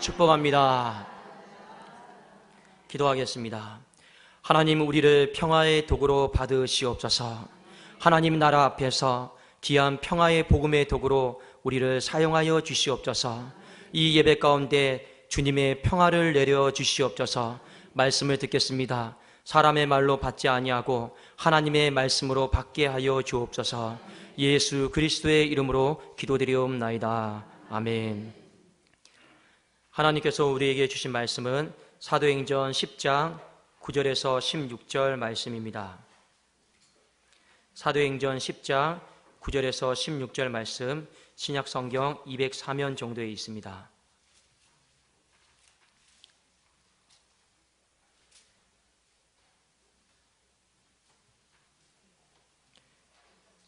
축복합니다. 기도하겠습니다. 하나님, 우리를 평화의 도구로 받으시옵소서. 하나님 나라 앞에서 귀한 평화의 복음의 도구로 우리를 사용하여 주시옵소서. 이 예배 가운데 주님의 평화를 내려 주시옵소서. 말씀을 듣겠습니다. 사람의 말로 받지 아니하고 하나님의 말씀으로 받게 하여 주옵소서. 예수 그리스도의 이름으로 기도드리옵나이다. 아멘. 하나님께서 우리에게 주신 말씀은 사도행전 10장 9절에서 16절 말씀입니다. 사도행전 10장 9절에서 16절 말씀, 신약성경 204면 정도에 있습니다.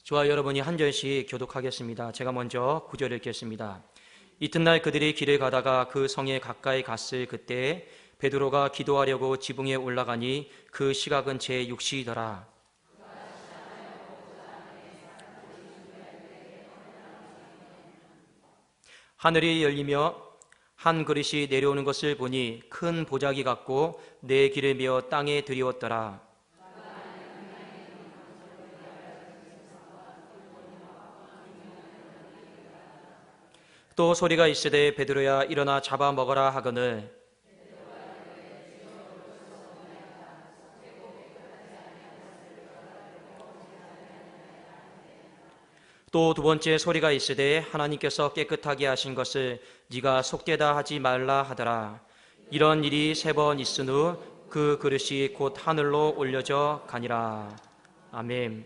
저와 여러분이 한 절씩 교독하겠습니다. 제가 먼저 9절 읽겠습니다. 이튿날 그들이 길을 가다가 그 성에 가까이 갔을 그때 베드로가 기도하려고 지붕에 올라가니 그 시각은 제6시이더라. 하늘이 열리며 한 그릇이 내려오는 것을 보니 큰 보자기 같고 네 길을 메어 땅에 들이웠더라. 또 소리가 있으되 베드로야 일어나 잡아 먹어라 하거늘 또 두 번째 소리가 있으되 하나님께서 깨끗하게 하신 것을 네가 속되다 하지 말라 하더라. 이런 일이 3번 있은 후 그 그릇이 곧 하늘로 올려져 가니라. 아멘.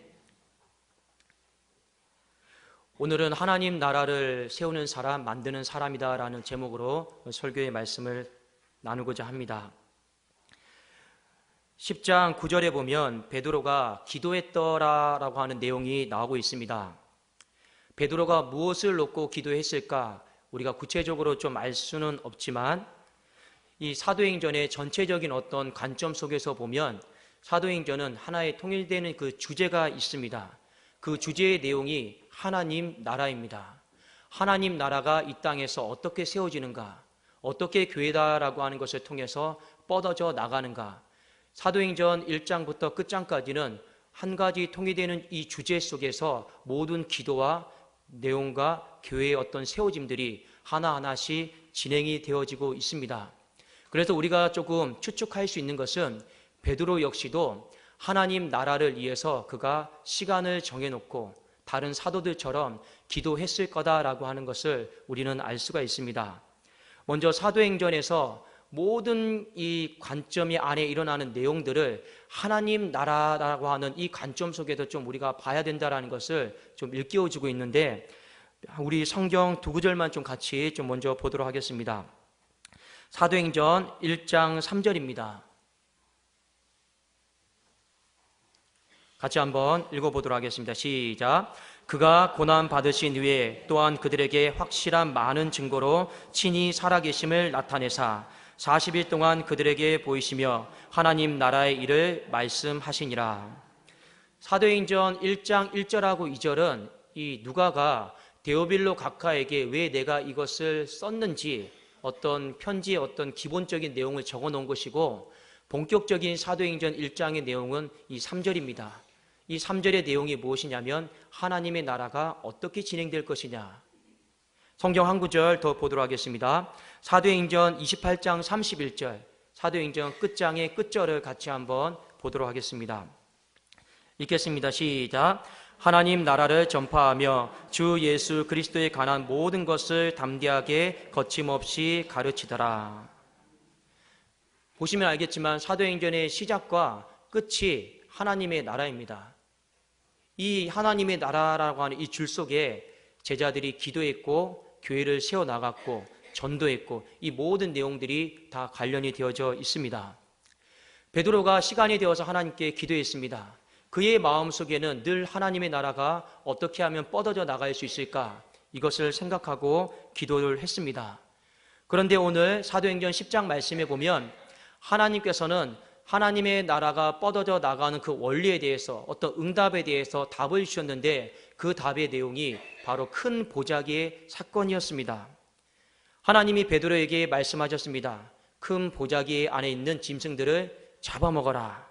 오늘은 하나님 나라를 세우는 사람, 만드는 사람이다 라는 제목으로 설교의 말씀을 나누고자 합니다. 10장 9절에 보면 베드로가 기도했더라라고 하는 내용이 나오고 있습니다. 베드로가 무엇을 놓고 기도했을까 우리가 구체적으로 좀 알 수는 없지만 이 사도행전의 전체적인 어떤 관점 속에서 보면 사도행전은 하나의 통일되는 그 주제가 있습니다. 그 주제의 내용이 하나님 나라입니다. 하나님 나라가 이 땅에서 어떻게 세워지는가, 어떻게 교회다라고 하는 것을 통해서 뻗어져 나가는가. 사도행전 1장부터 끝장까지는 한 가지 통일되는 이 주제 속에서 모든 기도와 내용과 교회의 어떤 세워짐들이 하나하나씩 진행이 되어지고 있습니다. 그래서 우리가 조금 추측할 수 있는 것은 베드로 역시도 하나님 나라를 위해서 그가 시간을 정해놓고 다른 사도들처럼 기도했을 거다라고 하는 것을 우리는 알 수가 있습니다. 먼저 사도행전에서 모든 이 관점이 안에 일어나는 내용들을 하나님 나라라고 하는 이 관점 속에서 좀 우리가 봐야 된다라는 것을 좀 일깨워주고 있는데 우리 성경 두 구절만 좀 같이 좀 먼저 보도록 하겠습니다. 사도행전 1장 3절입니다. 같이 한번 읽어보도록 하겠습니다. 시작. 그가 고난 받으신 후에 또한 그들에게 확실한 많은 증거로 친히 살아계심을 나타내사 40일 동안 그들에게 보이시며 하나님 나라의 일을 말씀하시니라. 사도행전 1장 1절하고 2절은 이 누가가 데오빌로 각하에게 왜 내가 이것을 썼는지 어떤 편지의 어떤 기본적인 내용을 적어 놓은 것이고 본격적인 사도행전 1장의 내용은 이 3절입니다. 이 3절의 내용이 무엇이냐면 하나님의 나라가 어떻게 진행될 것이냐. 성경 한 구절 더 보도록 하겠습니다. 사도행전 28장 31절, 사도행전 끝장의 끝절을 같이 한번 보도록 하겠습니다. 읽겠습니다. 시작. 하나님 나라를 전파하며 주 예수 그리스도에 관한 모든 것을 담대하게 거침없이 가르치더라. 보시면 알겠지만 사도행전의 시작과 끝이 하나님의 나라입니다. 이 하나님의 나라라고 하는 이 줄 속에 제자들이 기도했고 교회를 세워나갔고 전도했고 이 모든 내용들이 다 관련이 되어져 있습니다. 베드로가 시간이 되어서 하나님께 기도했습니다. 그의 마음속에는 늘 하나님의 나라가 어떻게 하면 뻗어져 나갈 수 있을까 이것을 생각하고 기도를 했습니다. 그런데 오늘 사도행전 10장 말씀에 보면 하나님께서는 하나님의 나라가 뻗어져 나가는 그 원리에 대해서 어떤 응답에 대해서 답을 주셨는데 그 답의 내용이 바로 큰 보자기의 사건이었습니다. 하나님이 베드로에게 말씀하셨습니다. 큰 보자기 안에 있는 짐승들을 잡아먹어라.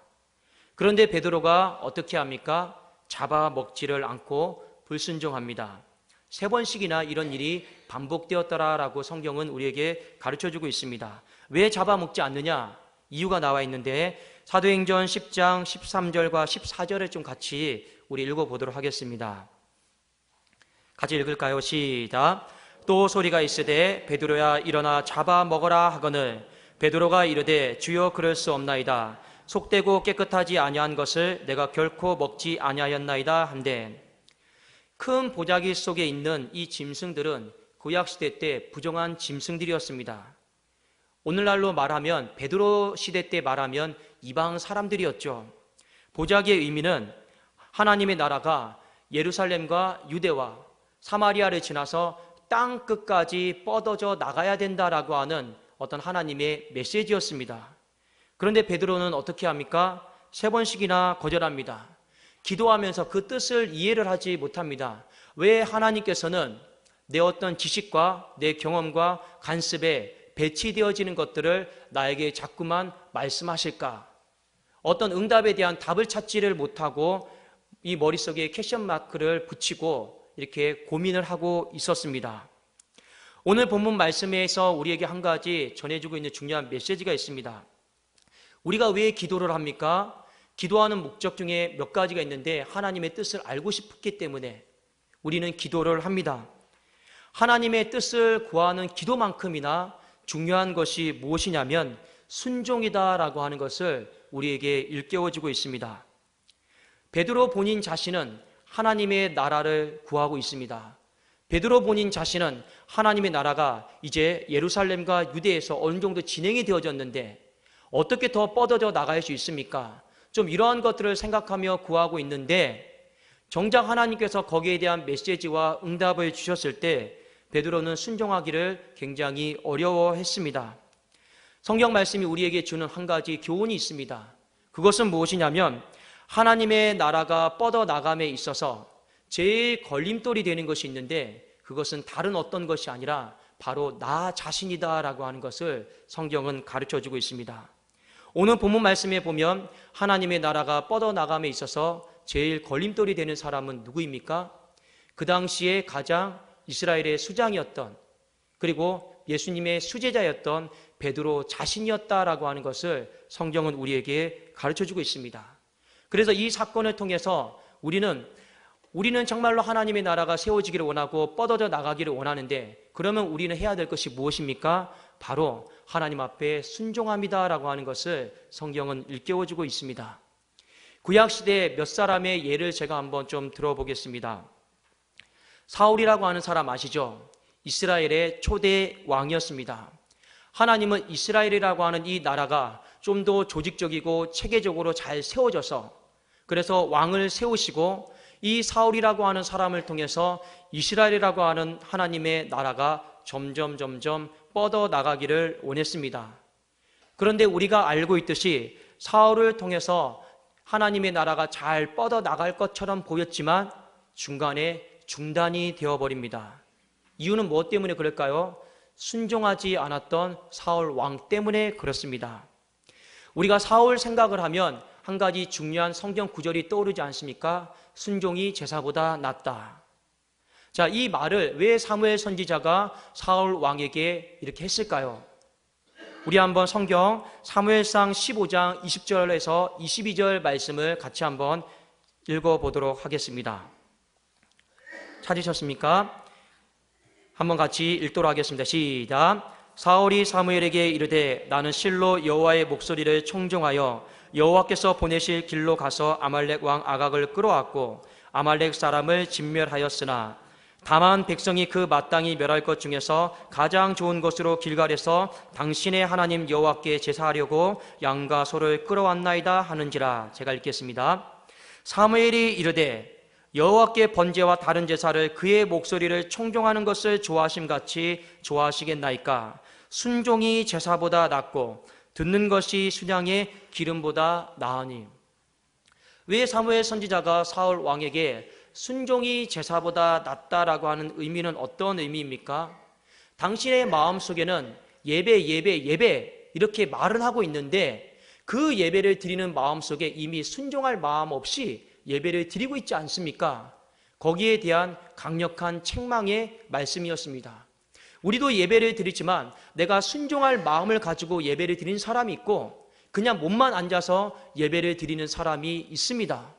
그런데 베드로가 어떻게 합니까? 잡아먹지를 않고 불순종합니다. 3번씩이나 이런 일이 반복되었더라라고 성경은 우리에게 가르쳐주고 있습니다. 왜 잡아먹지 않느냐? 이유가 나와 있는데 사도행전 10장 13절과 14절을 좀 같이 우리 읽어보도록 하겠습니다. 같이 읽을까요? 시작. 또 소리가 있으되 베드로야 일어나 잡아먹어라 하거늘 베드로가 이르되 주여 그럴 수 없나이다. 속되고 깨끗하지 아니한 것을 내가 결코 먹지 아니하였나이다 한데, 큰 보자기 속에 있는 이 짐승들은 구약시대 때 부정한 짐승들이었습니다. 오늘날로 말하면 베드로 시대 때 말하면 이방 사람들이었죠. 보자기의 의미는 하나님의 나라가 예루살렘과 유대와 사마리아를 지나서 땅 끝까지 뻗어져 나가야 된다라고 하는 어떤 하나님의 메시지였습니다. 그런데 베드로는 어떻게 합니까? 3번씩이나 거절합니다. 기도하면서 그 뜻을 이해를 하지 못합니다. 왜 하나님께서는 내 어떤 지식과 내 경험과 간섭에 배치되어지는 것들을 나에게 자꾸만 말씀하실까? 어떤 응답에 대한 답을 찾지를 못하고 이 머릿속에 퀘션 마크를 붙이고 이렇게 고민을 하고 있었습니다. 오늘 본문 말씀에서 우리에게 한 가지 전해주고 있는 중요한 메시지가 있습니다. 우리가 왜 기도를 합니까? 기도하는 목적 중에 몇 가지가 있는데 하나님의 뜻을 알고 싶기 때문에 우리는 기도를 합니다. 하나님의 뜻을 구하는 기도만큼이나 중요한 것이 무엇이냐면 순종이다라고 하는 것을 우리에게 일깨워주고 있습니다. 베드로 본인 자신은 하나님의 나라를 구하고 있습니다. 베드로 본인 자신은 하나님의 나라가 이제 예루살렘과 유대에서 어느 정도 진행이 되어졌는데 어떻게 더 뻗어져 나갈 수 있습니까? 좀 이러한 것들을 생각하며 구하고 있는데 정작 하나님께서 거기에 대한 메시지와 응답을 주셨을 때 베드로는 순종하기를 굉장히 어려워했습니다. 성경 말씀이 우리에게 주는 한 가지 교훈이 있습니다. 그것은 무엇이냐면 하나님의 나라가 뻗어나감에 있어서 제일 걸림돌이 되는 것이 있는데 그것은 다른 어떤 것이 아니라 바로 나 자신이다라고 하는 것을 성경은 가르쳐주고 있습니다. 오늘 본문 말씀에 보면 하나님의 나라가 뻗어나감에 있어서 제일 걸림돌이 되는 사람은 누구입니까? 그 당시에 가장 이스라엘의 수장이었던 그리고 예수님의 수제자였던 베드로 자신이었다라고 하는 것을 성경은 우리에게 가르쳐주고 있습니다. 그래서 이 사건을 통해서 우리는 정말로 하나님의 나라가 세워지기를 원하고 뻗어져 나가기를 원하는데 그러면 우리는 해야 될 것이 무엇입니까? 바로 하나님 앞에 순종합니다라고 하는 것을 성경은 일깨워주고 있습니다. 구약시대 몇 사람의 예를 제가 한번 좀 들어보겠습니다. 사울이라고 하는 사람 아시죠? 이스라엘의 초대 왕이었습니다. 하나님은 이스라엘이라고 하는 이 나라가 좀 더 조직적이고 체계적으로 잘 세워져서 그래서 왕을 세우시고 이 사울이라고 하는 사람을 통해서 이스라엘이라고 하는 하나님의 나라가 점점 뻗어나가기를 원했습니다. 그런데 우리가 알고 있듯이 사울을 통해서 하나님의 나라가 잘 뻗어나갈 것처럼 보였지만 중간에 중단이 되어버립니다. 이유는 무엇 때문에 그럴까요? 순종하지 않았던 사울 왕 때문에 그렇습니다. 우리가 사울 생각을 하면 한 가지 중요한 성경 구절이 떠오르지 않습니까? 순종이 제사보다 낫다. 자, 이 말을 왜 사무엘 선지자가 사울 왕에게 이렇게 했을까요? 우리 한번 성경 사무엘상 15장 20절에서 22절 말씀을 같이 한번 읽어보도록 하겠습니다. 찾으셨습니까? 한번 같이 읽도록 하겠습니다. 시작. 사울이 사무엘에게 이르되 나는 실로 여호와의 목소리를 청종하여 여호와께서 보내실 길로 가서 아말렉 왕 아각을 끌어왔고 아말렉 사람을 진멸하였으나 다만 백성이 그 마땅히 멸할 것 중에서 가장 좋은 것으로 길갈에서 당신의 하나님 여호와께 제사하려고 양과 소를 끌어왔나이다 하는지라. 제가 읽겠습니다. 사무엘이 이르되 여호와께 번제와 다른 제사를 그의 목소리를 청종하는 것을 좋아하심같이 좋아하시겠나이까? 순종이 제사보다 낫고 듣는 것이 순양의 기름보다 나으니. 왜 사무엘 선지자가 사울 왕에게 순종이 제사보다 낫다라고 하는 의미는 어떤 의미입니까? 당신의 마음속에는 예배, 예배, 예배 이렇게 말은 하고 있는데 그 예배를 드리는 마음속에 이미 순종할 마음 없이 예배를 드리고 있지 않습니까? 거기에 대한 강력한 책망의 말씀이었습니다. 우리도 예배를 드리지만 내가 순종할 마음을 가지고 예배를 드리는 사람이 있고 그냥 몸만 앉아서 예배를 드리는 사람이 있습니다.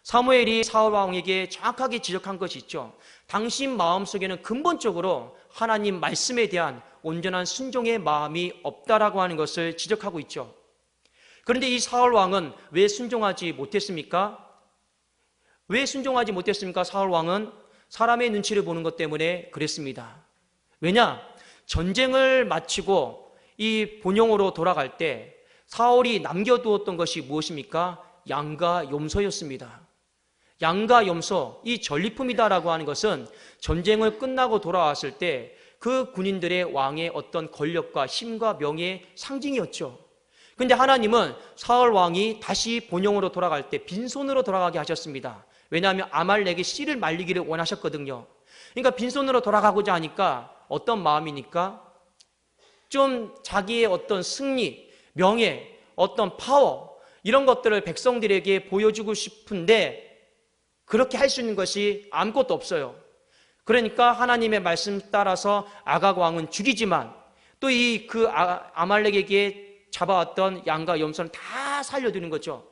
사무엘이 사울 왕에게 정확하게 지적한 것이 있죠. 당신 마음속에는 근본적으로 하나님 말씀에 대한 온전한 순종의 마음이 없다라고 하는 것을 지적하고 있죠. 그런데 이 사울 왕은 왜 순종하지 못했습니까? 왜 순종하지 못했습니까? 사울 왕은 사람의 눈치를 보는 것 때문에 그랬습니다. 왜냐? 전쟁을 마치고 이 본영으로 돌아갈 때 사울이 남겨두었던 것이 무엇입니까? 양과 염소였습니다. 양과 염소, 이 전리품이다라고 하는 것은 전쟁을 끝나고 돌아왔을 때 그 군인들의 왕의 어떤 권력과 힘과 명예의 상징이었죠. 그런데 하나님은 사울 왕이 다시 본영으로 돌아갈 때 빈손으로 돌아가게 하셨습니다. 왜냐하면 아말렉의 씨를 말리기를 원하셨거든요. 그러니까 빈손으로 돌아가고자 하니까 어떤 마음이니까? 좀 자기의 어떤 승리, 명예, 어떤 파워 이런 것들을 백성들에게 보여주고 싶은데 그렇게 할 수 있는 것이 아무것도 없어요. 그러니까 하나님의 말씀 따라서 아각 왕은 죽이지만 또 그 아말렉에게 잡아왔던 양과 염소는 다 살려두는 거죠.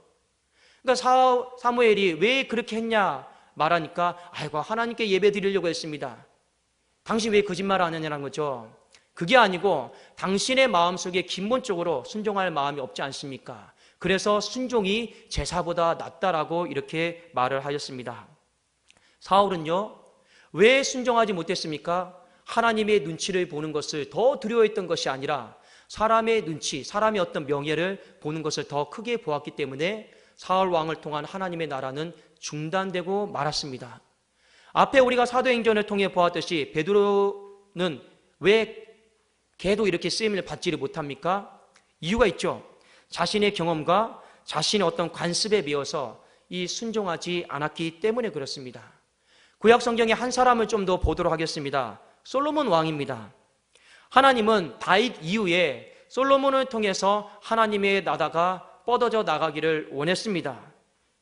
그러니까 사무엘이 왜 그렇게 했냐 말하니까 아이고 하나님께 예배 드리려고 했습니다. 당신 왜 거짓말 안 하냐는 거죠. 그게 아니고 당신의 마음속에 근본적으로 순종할 마음이 없지 않습니까? 그래서 순종이 제사보다 낫다라고 이렇게 말을 하셨습니다. 사울은요 왜 순종하지 못했습니까? 하나님의 눈치를 보는 것을 더 두려워했던 것이 아니라 사람의 눈치, 사람의 어떤 명예를 보는 것을 더 크게 보았기 때문에 사울 왕을 통한 하나님의 나라는 중단되고 말았습니다. 앞에 우리가 사도행전을 통해 보았듯이 베드로는 왜 걔도 이렇게 쓰임을 받지를 못합니까? 이유가 있죠. 자신의 경험과 자신의 어떤 관습에 비해서 이 순종하지 않았기 때문에 그렇습니다. 구약 성경의 한 사람을 좀 더 보도록 하겠습니다. 솔로몬 왕입니다. 하나님은 다윗 이후에 솔로몬을 통해서 하나님의 나라가 뻗어져 나가기를 원했습니다.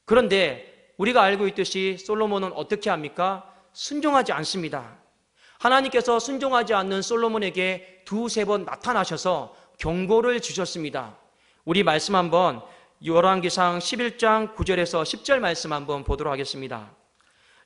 그런데 우리가 알고 있듯이 솔로몬은 어떻게 합니까? 순종하지 않습니다. 하나님께서 순종하지 않는 솔로몬에게 두세 번 나타나셔서 경고를 주셨습니다. 우리 말씀 한번 열왕기상 11장 9절에서 10절 말씀 한번 보도록 하겠습니다.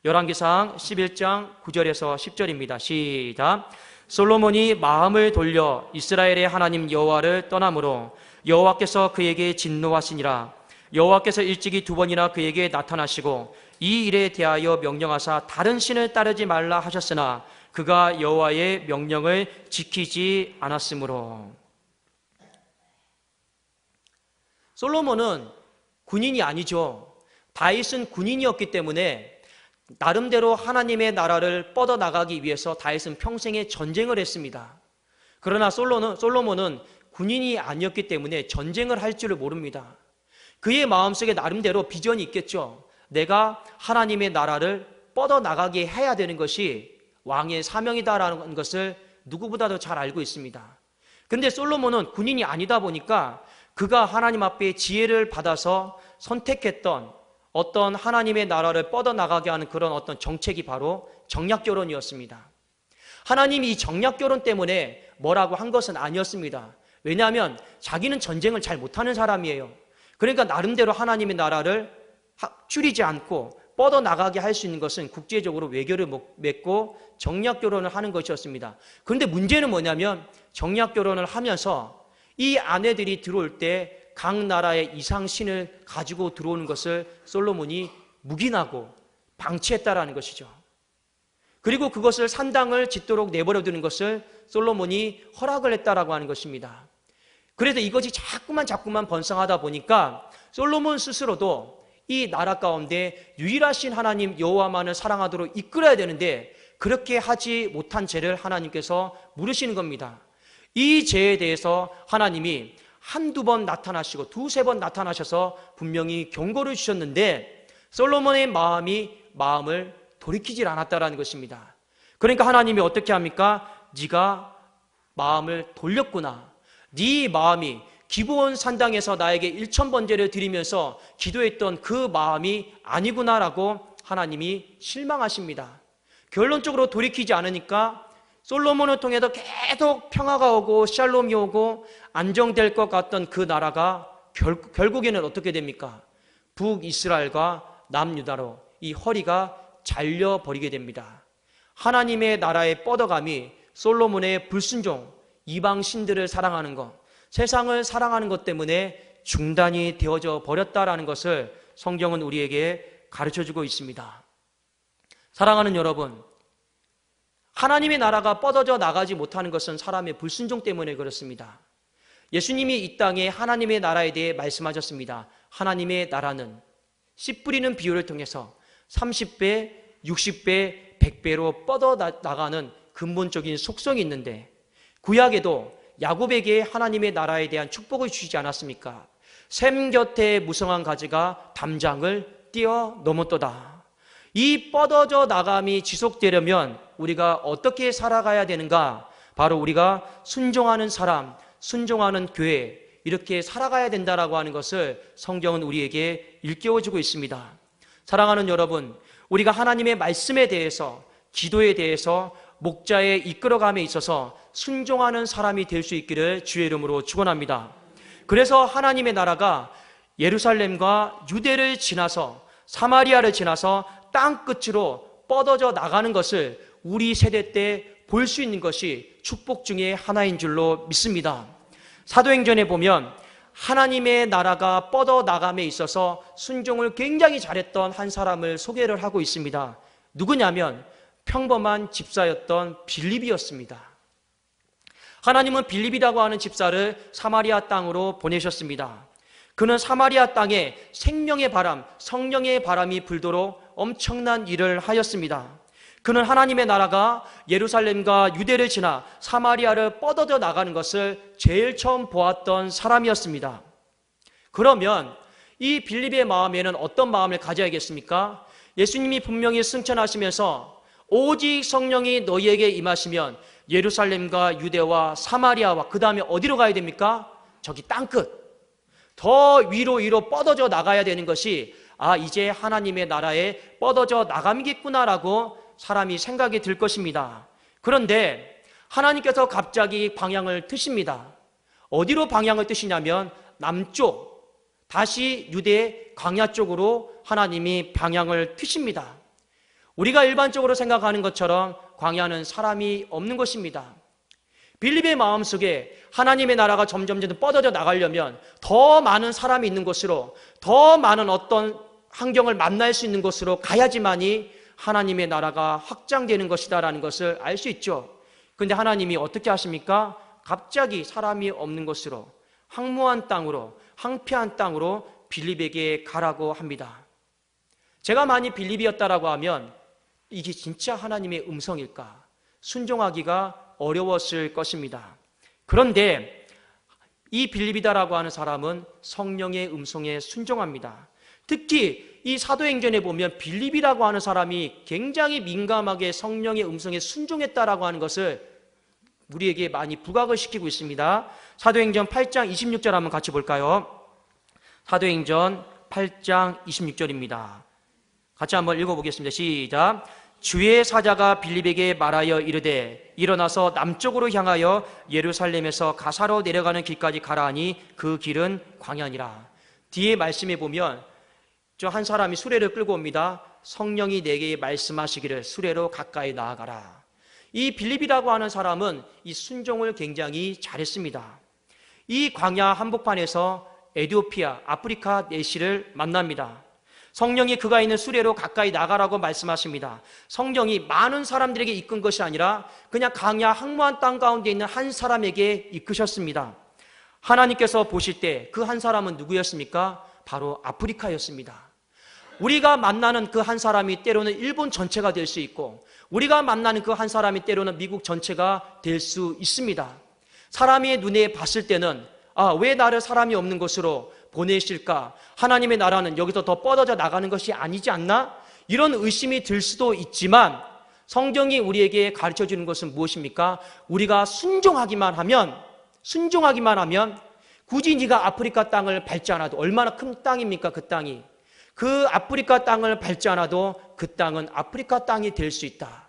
열왕기상 11장 9절에서 10절입니다. 시작. 솔로몬이 마음을 돌려 이스라엘의 하나님 여호와를 떠나므로 여호와께서 그에게 진노하시니라. 여호와께서 일찍이 두 번이나 그에게 나타나시고 이 일에 대하여 명령하사 다른 신을 따르지 말라 하셨으나 그가 여호와의 명령을 지키지 않았으므로. 솔로몬은 군인이 아니죠. 다윗은 군인이었기 때문에 나름대로 하나님의 나라를 뻗어나가기 위해서 다윗은 평생에 전쟁을 했습니다. 그러나 솔로몬은 군인이 아니었기 때문에 전쟁을 할 줄을 모릅니다. 그의 마음속에 나름대로 비전이 있겠죠. 내가 하나님의 나라를 뻗어나가게 해야 되는 것이 왕의 사명이다라는 것을 누구보다도 잘 알고 있습니다. 그런데 솔로몬은 군인이 아니다 보니까 그가 하나님 앞에 지혜를 받아서 선택했던 어떤 하나님의 나라를 뻗어나가게 하는 그런 어떤 정책이 바로 정략결혼이었습니다. 하나님이 이 정략결혼 때문에 뭐라고 한 것은 아니었습니다. 왜냐하면 자기는 전쟁을 잘 못하는 사람이에요. 그러니까 나름대로 하나님의 나라를 줄이지 않고 뻗어나가게 할 수 있는 것은 국제적으로 외교를 맺고 정략결혼을 하는 것이었습니다. 그런데 문제는 뭐냐면 정략결혼을 하면서 이 아내들이 들어올 때 각 나라의 이상신을 가지고 들어오는 것을 솔로몬이 묵인하고 방치했다라는 것이죠. 그리고 그것을 산당을 짓도록 내버려두는 것을 솔로몬이 허락을 했다라고 하는 것입니다. 그래서 이것이 자꾸만 번성하다 보니까 솔로몬 스스로도 이 나라 가운데 유일하신 하나님 여호와만을 사랑하도록 이끌어야 되는데 그렇게 하지 못한 죄를 하나님께서 물으시는 겁니다. 이 죄에 대해서 하나님이 한두 번 나타나시고 두세 번 나타나셔서 분명히 경고를 주셨는데 솔로몬의 마음을 돌이키질 않았다라는 것입니다. 그러니까 하나님이 어떻게 합니까? 네가 마음을 돌렸구나. 네 마음이 기브온 산당에서 나에게 1000번제를 드리면서 기도했던 그 마음이 아니구나라고 하나님이 실망하십니다. 결론적으로 돌이키지 않으니까 솔로몬을 통해서 계속 평화가 오고 샬롬이 오고 안정될 것 같던 그 나라가 결국에는 어떻게 됩니까? 북이스라엘과 남유다로 이 허리가 잘려버리게 됩니다. 하나님의 나라의 뻗어감이 솔로몬의 불순종, 이방 신들을 사랑하는 것, 세상을 사랑하는 것 때문에 중단이 되어져 버렸다라는 것을 성경은 우리에게 가르쳐주고 있습니다. 사랑하는 여러분, 하나님의 나라가 뻗어져 나가지 못하는 것은 사람의 불순종 때문에 그렇습니다. 예수님이 이 땅에 하나님의 나라에 대해 말씀하셨습니다. 하나님의 나라는 씨 뿌리는 비유를 통해서 30배, 60배, 100배로 뻗어 나가는 근본적인 속성이 있는데, 구약에도 야곱에게 하나님의 나라에 대한 축복을 주시지 않았습니까? 샘 곁에 무성한 가지가 담장을 뛰어넘었도다. 이 뻗어져 나감이 지속되려면 우리가 어떻게 살아가야 되는가? 바로 우리가 순종하는 사람, 순종하는 교회, 이렇게 살아가야 된다라고 하는 것을 성경은 우리에게 일깨워주고 있습니다. 사랑하는 여러분, 우리가 하나님의 말씀에 대해서, 기도에 대해서, 목자의 이끌어감에 있어서 순종하는 사람이 될 수 있기를 주의 이름으로 축원합니다. 그래서 하나님의 나라가 예루살렘과 유대를 지나서 사마리아를 지나서 땅 끝으로 뻗어져 나가는 것을 우리 세대 때 볼 수 있는 것이 축복 중에 하나인 줄로 믿습니다. 사도행전에 보면 하나님의 나라가 뻗어 나감에 있어서 순종을 굉장히 잘했던 한 사람을 소개를 하고 있습니다. 누구냐면 평범한 집사였던 빌립이었습니다. 하나님은 빌립이라고 하는 집사를 사마리아 땅으로 보내셨습니다. 그는 사마리아 땅에 생명의 바람, 성령의 바람이 불도록 엄청난 일을 하였습니다. 그는 하나님의 나라가 예루살렘과 유대를 지나 사마리아를 뻗어져 나가는 것을 제일 처음 보았던 사람이었습니다. 그러면 이 빌립의 마음에는 어떤 마음을 가져야겠습니까? 예수님이 분명히 승천하시면서 오직 성령이 너희에게 임하시면 예루살렘과 유대와 사마리아와 그 다음에 어디로 가야 됩니까? 저기 땅끝, 더 위로 뻗어져 나가야 되는 것이 이제 하나님의 나라에 뻗어져 나가겠구나라고 사람이 생각이 들 것입니다. 그런데 하나님께서 갑자기 방향을 트십니다. 어디로 방향을 트시냐면 남쪽, 다시 유대 광야 쪽으로 하나님이 방향을 트십니다. 우리가 일반적으로 생각하는 것처럼 광야는 사람이 없는 것입니다. 빌립의 마음속에 하나님의 나라가 점점 뻗어져 나가려면 더 많은 사람이 있는 곳으로, 더 많은 어떤 환경을 만날 수 있는 곳으로 가야지만이 하나님의 나라가 확장되는 것이다라는 것을 알 수 있죠. 그런데 하나님이 어떻게 하십니까? 갑자기 사람이 없는 곳으로, 황무한 땅으로, 황폐한 땅으로 빌립에게 가라고 합니다. 제가 만약 빌립이었다라고 하면 이게 진짜 하나님의 음성일까? 순종하기가 어려웠을 것입니다. 그런데 이 빌립이다라고 하는 사람은 성령의 음성에 순종합니다. 특히 이 사도행전에 보면 빌립이라고 하는 사람이 굉장히 민감하게 성령의 음성에 순종했다라고 하는 것을 우리에게 많이 부각을 시키고 있습니다. 사도행전 8장 26절 한번 같이 볼까요? 사도행전 8장 26절입니다. 같이 한번 읽어보겠습니다. 시작. 주의 사자가 빌립에게 말하여 이르되 일어나서 남쪽으로 향하여 예루살렘에서 가사로 내려가는 길까지 가라 하니 그 길은 광야니라. 뒤에 말씀에 보면 저 한 사람이 수레를 끌고 옵니다. 성령이 내게 말씀하시기를 수레로 가까이 나아가라. 이 빌립이라고 하는 사람은 이 순종을 굉장히 잘했습니다. 이 광야 한복판에서 에티오피아, 아프리카 내시를 만납니다. 성령이 그가 있는 수레로 가까이 나가라고 말씀하십니다. 성령이 많은 사람들에게 이끈 것이 아니라 그냥 광야 황무한 땅 가운데 있는 한 사람에게 이끄셨습니다. 하나님께서 보실 때 그 한 사람은 누구였습니까? 바로 아프리카였습니다. 우리가 만나는 그 한 사람이 때로는 일본 전체가 될 수 있고, 우리가 만나는 그 한 사람이 때로는 미국 전체가 될 수 있습니다. 사람의 눈에 봤을 때는 왜 나를 사람이 없는 곳으로 보내실까? 하나님의 나라는 여기서 더 뻗어져 나가는 것이 아니지 않나? 이런 의심이 들 수도 있지만 성경이 우리에게 가르쳐 주는 것은 무엇입니까? 우리가 순종하기만 하면 굳이 네가 아프리카 땅을 밟지 않아도, 얼마나 큰 땅입니까? 그 땅이. 그 아프리카 땅을 밟지 않아도 그 땅은 아프리카 땅이 될 수 있다.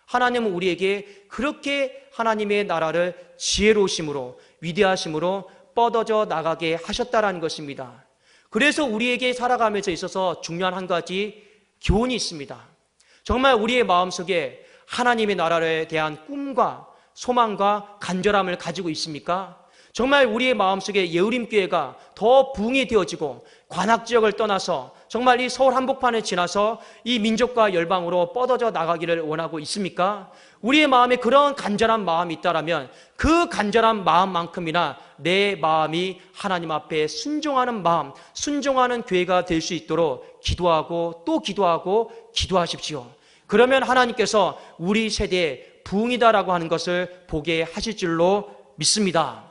하나님은 우리에게 그렇게 하나님의 나라를 지혜로우심으로, 위대하심으로 뻗어져 나가게 하셨다라는 것입니다. 그래서 우리에게 살아가면서 있어서 중요한 한 가지 교훈이 있습니다. 정말 우리의 마음속에 하나님의 나라에 대한 꿈과 소망과 간절함을 가지고 있습니까? 정말 우리의 마음속에 예우림교회가 더 부흥이 되어지고 관악지역을 떠나서 정말 이 서울 한복판을 지나서 이 민족과 열방으로 뻗어져 나가기를 원하고 있습니까? 우리의 마음에 그런 간절한 마음이 있다라면 그 간절한 마음만큼이나 내 마음이 하나님 앞에 순종하는 마음, 순종하는 교회가 될 수 있도록 기도하고 또 기도하고 기도하십시오. 그러면 하나님께서 우리 세대에 부흥이다라고 하는 것을 보게 하실 줄로 믿습니다.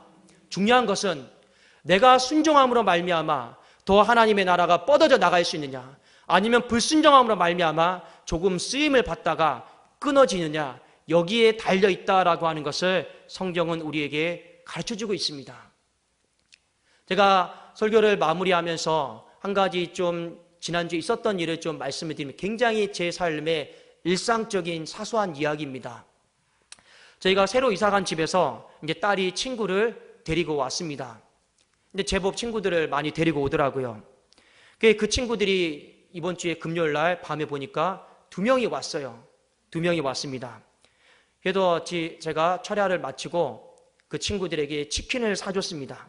중요한 것은 내가 순종함으로 말미암아 더 하나님의 나라가 뻗어져 나갈 수 있느냐, 아니면 불순종함으로 말미암아 조금 쓰임을 받다가 끊어지느냐, 여기에 달려있다라고 하는 것을 성경은 우리에게 가르쳐주고 있습니다. 제가 설교를 마무리하면서 한 가지 좀 지난주에 있었던 일을 좀 말씀을 드리면, 굉장히 제 삶의 일상적인 사소한 이야기입니다. 저희가 새로 이사간 집에서 이제 딸이 친구를 데리고 왔습니다. 근데 제법 친구들을 많이 데리고 오더라고요. 그 친구들이 이번 주에 금요일 날 밤에 보니까 2명이 왔어요. 2명이 왔습니다. 그래도 제가 철야를 마치고 그 친구들에게 치킨을 사줬습니다.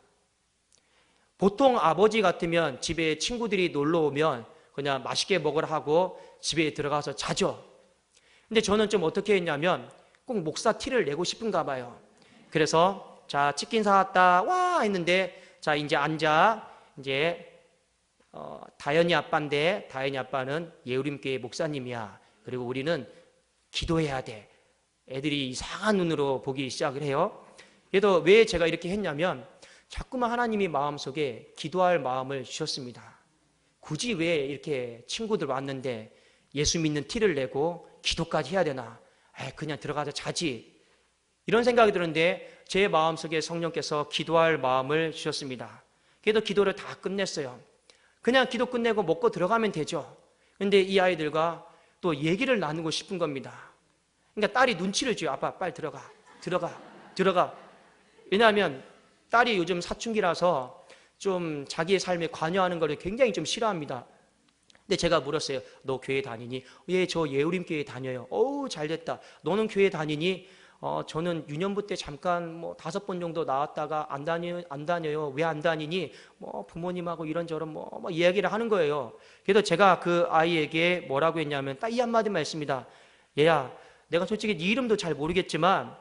보통 아버지 같으면 집에 친구들이 놀러 오면 그냥 맛있게 먹으라 하고 집에 들어가서 자죠. 근데 저는 좀 어떻게 했냐면 꼭 목사 티를 내고 싶은가 봐요. 그래서 자, 치킨 사왔다 와 했는데, 자 이제 앉아. 이제 다현이 아빠인데, 다현이 아빠는 예우림교회 목사님이야. 그리고 우리는 기도해야 돼. 애들이 이상한 눈으로 보기 시작을 해요. 그래도 왜 제가 이렇게 했냐면, 자꾸만 하나님이 마음속에 기도할 마음을 주셨습니다. 굳이 왜 이렇게 친구들 왔는데 예수 믿는 티를 내고 기도까지 해야 되나? 그냥 들어가서 자지. 이런 생각이 드는데 제 마음속에 성령께서 기도할 마음을 주셨습니다. 그래도 기도를 다 끝냈어요. 그냥 기도 끝내고 먹고 들어가면 되죠. 그런데 이 아이들과 또 얘기를 나누고 싶은 겁니다. 그러니까 딸이 눈치를 줘요. 아빠 빨리 들어가. 왜냐하면 딸이 요즘 사춘기라서 좀 자기의 삶에 관여하는 걸 굉장히 좀 싫어합니다. 근데 제가 물었어요. 너 교회 다니니? 예, 저 예우림 교회 다녀요. 어우, 잘됐다. 너는 교회 다니니? 저는 유년부 때 잠깐 5번 정도 나왔다가 안 다녀요. 왜 안 다니니? 부모님하고 이런저런 이야기를 하는 거예요. 그래서 제가 그 아이에게 뭐라고 했냐면 딱 이 한마디만 했습니다. 얘야, 내가 솔직히 네 이름도 잘 모르겠지만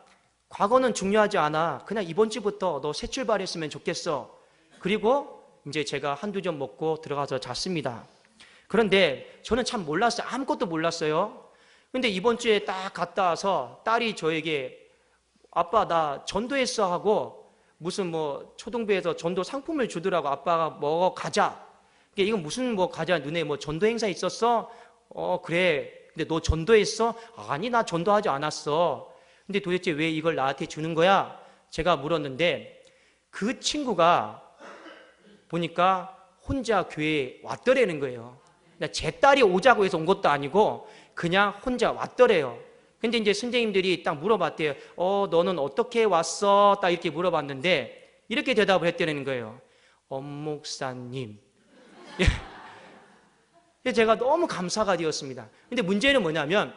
과거는 중요하지 않아. 그냥 이번 주부터 너 새 출발했으면 좋겠어. 그리고 이제 제가 한두 점 먹고 들어가서 잤습니다. 그런데 저는 참 몰랐어요. 아무것도 몰랐어요. 근데 이번 주에 딱 갔다 와서 딸이 저에게 아빠 나 전도했어 하고 무슨 초등부에서 전도 상품을 주더라고. 아빠가 먹어 가자. 이건 무슨 가자 너네 전도 행사 있었어? 그래. 근데 너 전도했어? 아니 나 전도하지 않았어. 근데 도대체 왜 이걸 나한테 주는 거야? 제가 물었는데 그 친구가 보니까 혼자 교회에 왔더라는 거예요. 제 딸이 오자고 해서 온 것도 아니고 그냥 혼자 왔더래요. 근데 이제 선생님들이 딱 물어봤대요. 너는 어떻게 왔어? 딱 이렇게 물어봤는데 이렇게 대답을 했다는 거예요. 엄목사님. 제가 너무 감사가 되었습니다. 근데 문제는 뭐냐면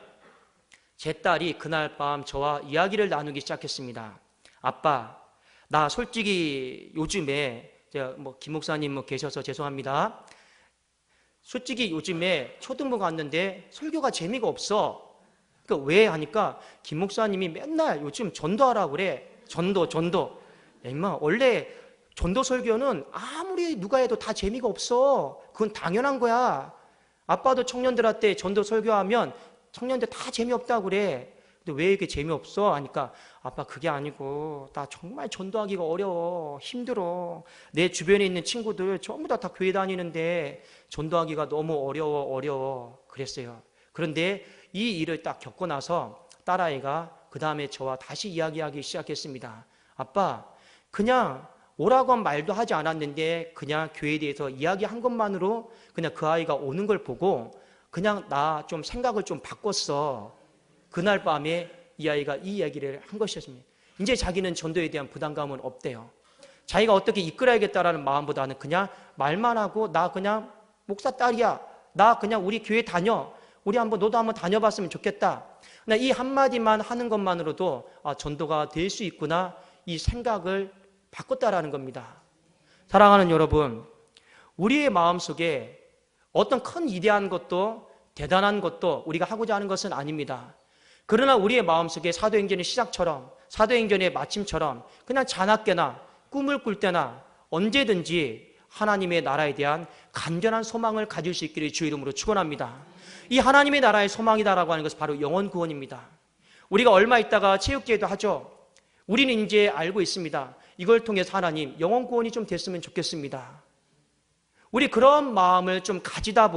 제 딸이 그날 밤 저와 이야기를 나누기 시작했습니다. 아빠, 나 솔직히 요즘에 제가 김 목사님 계셔서 죄송합니다. 솔직히 요즘에 초등부 갔는데 설교가 재미가 없어. 그러니까 왜 하니까 김 목사님이 맨날 요즘 전도하라고 그래. 전도. 임마 원래 전도 설교는 아무리 누가 해도 다 재미가 없어. 그건 당연한 거야. 아빠도 청년들한테 전도 설교하면 청년들 다 재미없다고 그래. 근데 왜 이렇게 재미없어? 하니까 아빠 그게 아니고 나 정말 전도하기가 어려워. 힘들어. 내 주변에 있는 친구들 전부 다 교회 다니는데 전도하기가 너무 어려워 그랬어요. 그런데 이 일을 딱 겪고 나서 딸아이가 그 다음에 저와 다시 이야기하기 시작했습니다. 아빠, 그냥 오라고 한 말도 하지 않았는데 그냥 교회에 대해서 이야기한 것만으로 그냥 그 아이가 오는 걸 보고 그냥 나 좀 생각을 좀 바꿨어. 그날 밤에 이 아이가 이 이야기를 한 것이었습니다. 이제 자기는 전도에 대한 부담감은 없대요. 자기가 어떻게 이끌어야겠다라는 마음보다는 그냥 말만 하고 나 그냥 목사 딸이야. 나 그냥 우리 교회 다녀. 우리 너도 한번 다녀봤으면 좋겠다. 이 한마디만 하는 것만으로도 전도가 될 수 있구나. 이 생각을 바꿨다라는 겁니다. 사랑하는 여러분, 우리의 마음속에 어떤 큰 위대한 것도 대단한 것도 우리가 하고자 하는 것은 아닙니다. 그러나 우리의 마음속에 사도행전의 시작처럼 사도행전의 마침처럼 그냥 자나깨나 꿈을 꿀 때나 언제든지 하나님의 나라에 대한 간절한 소망을 가질 수 있기를 주의 이름으로 축원합니다. 이 하나님의 나라의 소망이다라고 하는 것은 바로 영혼 구원입니다. 우리가 얼마 있다가 체육제도 하죠. 우리는 이제 알고 있습니다. 이걸 통해서 하나님 영혼 구원이 좀 됐으면 좋겠습니다. 우리 그런 마음을 좀 가지다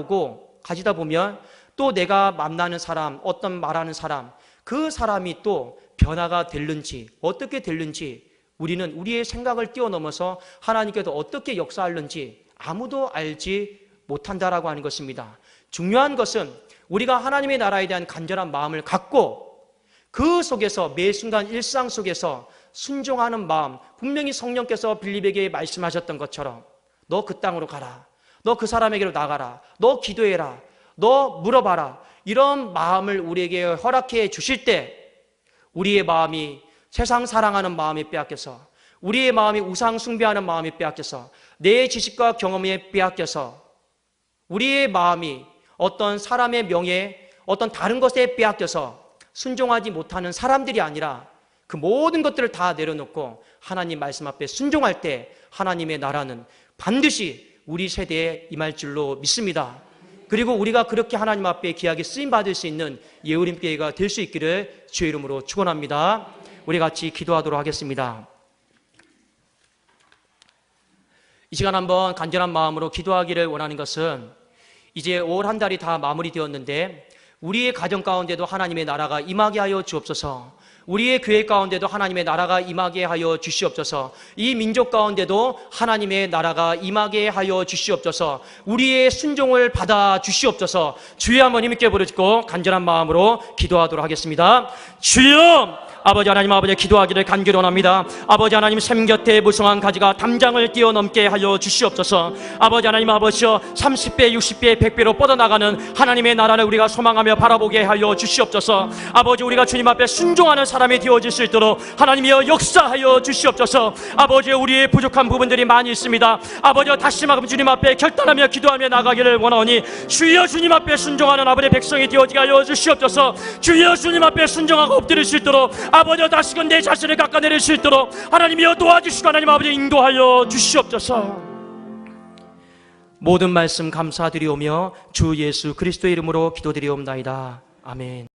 보면 또 내가 만나는 사람, 어떤 말하는 사람, 그 사람이 또 변화가 될는지 어떻게 될는지 우리는 우리의 생각을 뛰어넘어서 하나님께서 어떻게 역사하는지 아무도 알지 못한다라고 하는 것입니다. 중요한 것은 우리가 하나님의 나라에 대한 간절한 마음을 갖고 그 속에서 매 순간 일상 속에서 순종하는 마음, 분명히 성령께서 빌립에게 말씀하셨던 것처럼 너 그 땅으로 가라, 너 그 사람에게로 나가라, 너 기도해라, 너 물어봐라, 이런 마음을 우리에게 허락해 주실 때 우리의 마음이 세상 사랑하는 마음이 빼앗겨서, 우리의 마음이 우상 숭배하는 마음이 빼앗겨서, 내 지식과 경험에 빼앗겨서, 우리의 마음이 어떤 사람의 명예, 어떤 다른 것에 빼앗겨서 순종하지 못하는 사람들이 아니라 그 모든 것들을 다 내려놓고 하나님 말씀 앞에 순종할 때 하나님의 나라는 반드시 우리 세대에 임할 줄로 믿습니다. 그리고 우리가 그렇게 하나님 앞에 귀하게 쓰임받을 수 있는 예우림교회가 될 수 있기를 주의 이름으로 축원합니다. 우리 같이 기도하도록 하겠습니다. 이 시간 한번 간절한 마음으로 기도하기를 원하는 것은 이제 올 한 달이 다 마무리되었는데 우리의 가정 가운데도 하나님의 나라가 임하게 하여 주옵소서. 우리의 교회 가운데도 하나님의 나라가 임하게 하여 주시옵소서. 이 민족 가운데도 하나님의 나라가 임하게 하여 주시옵소서. 우리의 순종을 받아 주시옵소서. 주여 한번 힘있게 부르짖고 간절한 마음으로 기도하도록 하겠습니다. 주여! 아버지 하나님, 아버지 기도하기를 간절히 원합니다. 아버지 하나님, 샘 곁에 무성한 가지가 담장을 뛰어넘게 하여 주시옵소서. 아버지 하나님, 아버지여 30배, 60배, 100배로 뻗어나가는 하나님의 나라를 우리가 소망하며 바라보게 하여 주시옵소서. 아버지, 우리가 주님 앞에 순종하는 사람이 되어질 수 있도록 하나님이여 역사하여 주시옵소서. 아버지, 우리의 부족한 부분들이 많이 있습니다. 아버지여 다시 한번 주님 앞에 결단하며 기도하며 나가기를 원하오니 주여 주님 앞에 순종하는 아버지의 백성이 되어지게 하여 주시옵소서. 주여 주님 앞에 순종하고 엎드릴 수 있도록 아버지여 다시금 내 자신을 깎아내릴 수 있도록 하나님이여 도와주시고 하나님 아버지 인도하여 주시옵소서. 모든 말씀 감사드리오며 주 예수 그리스도의 이름으로 기도드리옵나이다. 아멘.